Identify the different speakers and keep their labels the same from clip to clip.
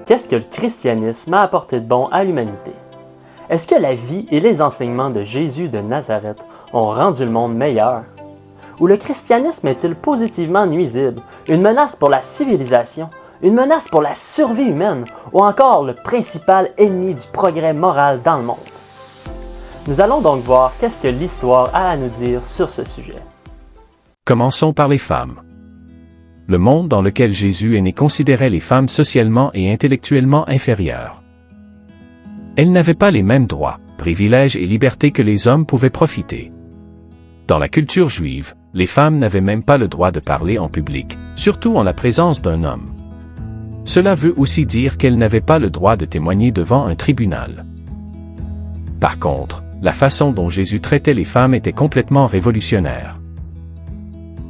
Speaker 1: Qu'est-ce que le christianisme a apporté de bon à l'humanité? Est-ce que la vie et les enseignements de Jésus de Nazareth ont rendu le monde meilleur? Ou le christianisme est-il positivement nuisible, une menace pour la civilisation, une menace pour la survie humaine, ou encore le principal ennemi du progrès moral dans le monde? Nous allons donc voir qu'est-ce que l'histoire a à nous dire sur ce sujet.
Speaker 2: Commençons par les femmes. Le monde dans lequel Jésus est né considérait les femmes socialement et intellectuellement inférieures. Elles n'avaient pas les mêmes droits, privilèges et libertés que les hommes pouvaient profiter. Dans la culture juive, les femmes n'avaient même pas le droit de parler en public, surtout en la présence d'un homme. Cela veut aussi dire qu'elles n'avaient pas le droit de témoigner devant un tribunal. Par contre, la façon dont Jésus traitait les femmes était complètement révolutionnaire.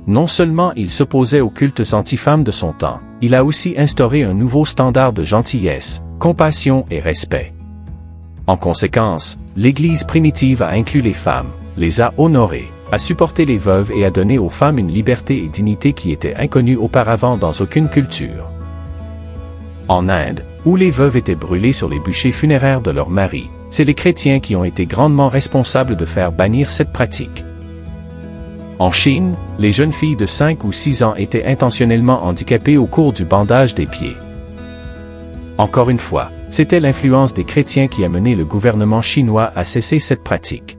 Speaker 2: Non seulement il s'opposait aux cultes anti-femmes de son temps, il a aussi instauré un nouveau standard de gentillesse, compassion et respect. En conséquence, l'Église primitive a inclus les femmes, les a honorées, a supporté les veuves et a donné aux femmes une liberté et dignité qui étaient inconnues auparavant dans aucune culture. En Inde, où les veuves étaient brûlées sur les bûchers funéraires de leurs maris, c'est les chrétiens qui ont été grandement responsables de faire bannir cette pratique. En Chine, les jeunes filles de 5 ou 6 ans étaient intentionnellement handicapées au cours du bandage des pieds. Encore une fois, c'était l'influence des chrétiens qui a mené le gouvernement chinois à cesser cette pratique.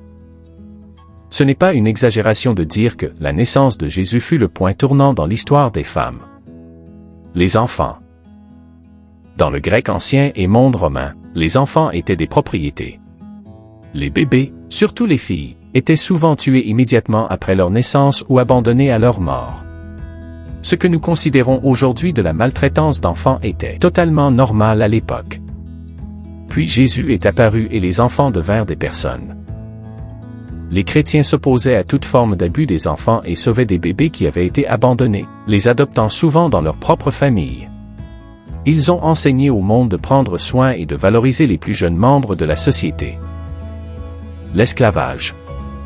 Speaker 2: Ce n'est pas une exagération de dire que la naissance de Jésus fut le point tournant dans l'histoire des femmes. Les enfants. Dans le grec ancien et monde romain, les enfants étaient des propriétés. Les bébés, surtout les filles, étaient souvent tués immédiatement après leur naissance ou abandonnés à leur mort. Ce que nous considérons aujourd'hui de la maltraitance d'enfants était totalement normal à l'époque. Puis Jésus est apparu et les enfants devinrent des personnes. Les chrétiens s'opposaient à toute forme d'abus des enfants et sauvaient des bébés qui avaient été abandonnés, les adoptant souvent dans leur propre famille. Ils ont enseigné au monde de prendre soin et de valoriser les plus jeunes membres de la société. L'esclavage.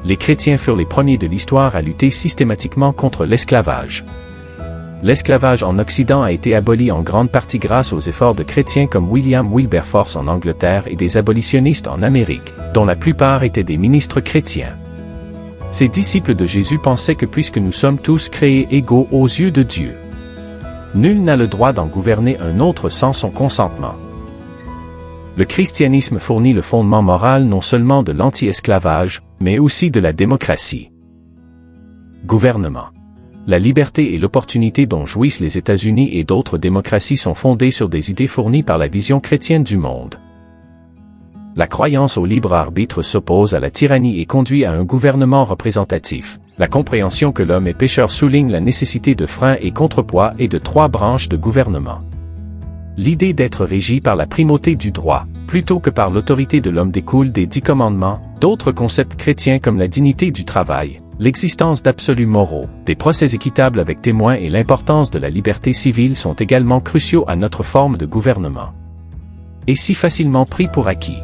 Speaker 2: Les chrétiens furent les premiers de l'histoire à lutter systématiquement contre l'esclavage. L'esclavage en Occident a été aboli en grande partie grâce aux efforts de chrétiens comme William Wilberforce en Angleterre et des abolitionnistes en Amérique, dont la plupart étaient des ministres chrétiens. Ces disciples de Jésus pensaient que puisque nous sommes tous créés égaux aux yeux de Dieu, nul n'a le droit d'en gouverner un autre sans son consentement. Le christianisme fournit le fondement moral non seulement de l'anti-esclavage, mais aussi de la démocratie. Gouvernement. La liberté et l'opportunité dont jouissent les États-Unis et d'autres démocraties sont fondées sur des idées fournies par la vision chrétienne du monde. La croyance au libre arbitre s'oppose à la tyrannie et conduit à un gouvernement représentatif. La compréhension que l'homme est pécheur souligne la nécessité de freins et contrepoids et de 3 branches de gouvernement. L'idée d'être régi par la primauté du droit, plutôt que par l'autorité de l'homme découle des 10 commandements, d'autres concepts chrétiens comme la dignité du travail, l'existence d'absolus moraux, des procès équitables avec témoins et l'importance de la liberté civile sont également cruciaux à notre forme de gouvernement. Et si facilement pris pour acquis.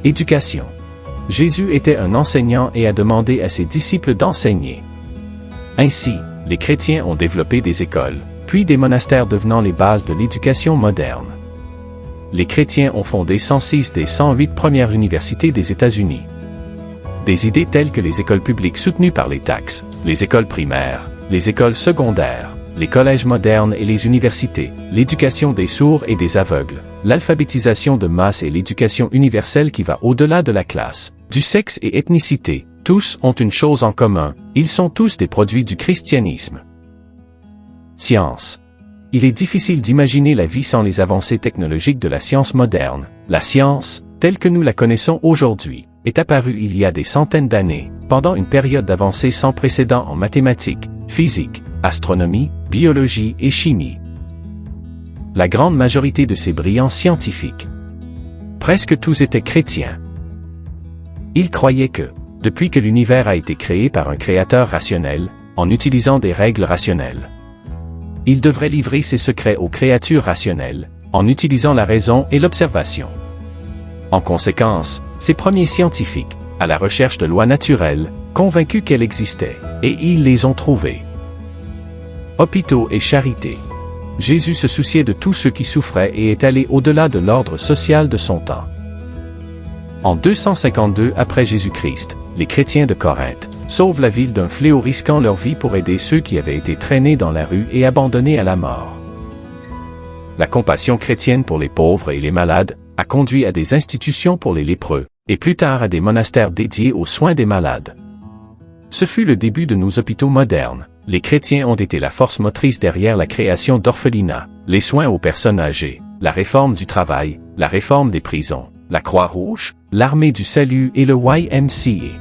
Speaker 2: Éducation. Jésus était un enseignant et a demandé à ses disciples d'enseigner. Ainsi, les chrétiens ont développé des écoles, puis des monastères devenant les bases de l'éducation moderne. Les chrétiens ont fondé 106 des 108 premières universités des États-Unis. Des idées telles que les écoles publiques soutenues par les taxes, les écoles primaires, les écoles secondaires, les collèges modernes et les universités, l'éducation des sourds et des aveugles, l'alphabétisation de masse et l'éducation universelle qui va au-delà de la classe, du sexe et ethnicité, tous ont une chose en commun, ils sont tous des produits du christianisme. Science. Il est difficile d'imaginer la vie sans les avancées technologiques de la science moderne. La science, telle que nous la connaissons aujourd'hui, est apparue il y a des centaines d'années, pendant une période d'avancée sans précédent en mathématiques, physique, astronomie, biologie et chimie. La grande majorité de ces brillants scientifiques, presque tous étaient chrétiens. Ils croyaient que, depuis que l'univers a été créé par un créateur rationnel, en utilisant des règles rationnelles, il devrait livrer ses secrets aux créatures rationnelles, en utilisant la raison et l'observation. En conséquence, ces premiers scientifiques, à la recherche de lois naturelles, convaincus qu'elles existaient, et ils les ont trouvées. Hôpitaux et charité. Jésus se souciait de tous ceux qui souffraient et est allé au-delà de l'ordre social de son temps. En 252 après Jésus-Christ, les chrétiens de Corinthe sauvent la ville d'un fléau risquant leur vie pour aider ceux qui avaient été traînés dans la rue et abandonnés à la mort. La compassion chrétienne pour les pauvres et les malades a conduit à des institutions pour les lépreux, et plus tard à des monastères dédiés aux soins des malades. Ce fut le début de nos hôpitaux modernes. Les chrétiens ont été la force motrice derrière la création d'orphelinats, les soins aux personnes âgées, la réforme du travail, la réforme des prisons, la Croix-Rouge, l'Armée du Salut et le YMCA.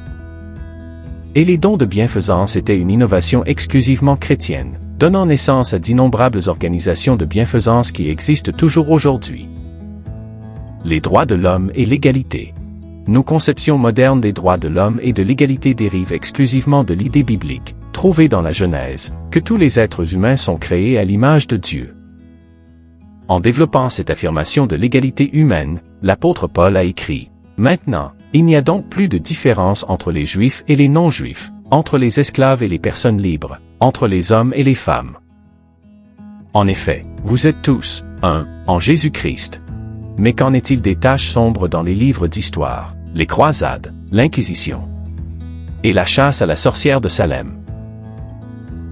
Speaker 2: Et les dons de bienfaisance étaient une innovation exclusivement chrétienne, donnant naissance à d'innombrables organisations de bienfaisance qui existent toujours aujourd'hui. Les droits de l'homme et l'égalité. Nos conceptions modernes des droits de l'homme et de l'égalité dérivent exclusivement de l'idée biblique, trouvée dans la Genèse, que tous les êtres humains sont créés à l'image de Dieu. En développant cette affirmation de l'égalité humaine, l'apôtre Paul a écrit « Maintenant, il n'y a donc plus de différence entre les Juifs et les non-Juifs, entre les esclaves et les personnes libres, entre les hommes et les femmes. En effet, vous êtes tous, un, en Jésus-Christ. » Mais qu'en est-il des taches sombres dans les livres d'histoire, les croisades, l'Inquisition et la chasse à la sorcière de Salem?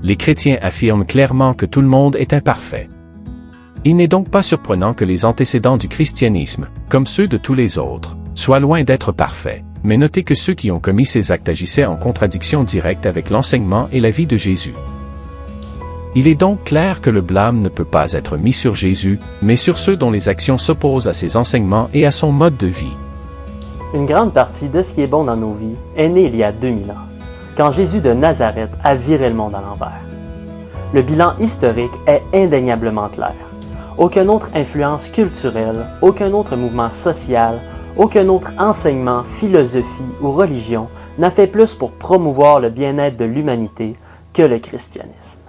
Speaker 2: Les chrétiens affirment clairement que tout le monde est imparfait. Il n'est donc pas surprenant que les antécédents du christianisme, comme ceux de tous les autres, soient loin d'être parfaits, mais notez que ceux qui ont commis ces actes agissaient en contradiction directe avec l'enseignement et la vie de Jésus. Il est donc clair que le blâme ne peut pas être mis sur Jésus, mais sur ceux dont les actions s'opposent à ses enseignements et à son mode de vie.
Speaker 1: Une grande partie de ce qui est bon dans nos vies est née il y a 2000 ans, quand Jésus de Nazareth a viré le monde à l'envers. Le bilan historique est indéniablement clair. Aucune autre influence culturelle, aucun autre mouvement social, aucun autre enseignement, philosophie ou religion n'a fait plus pour promouvoir le bien-être de l'humanité que le christianisme.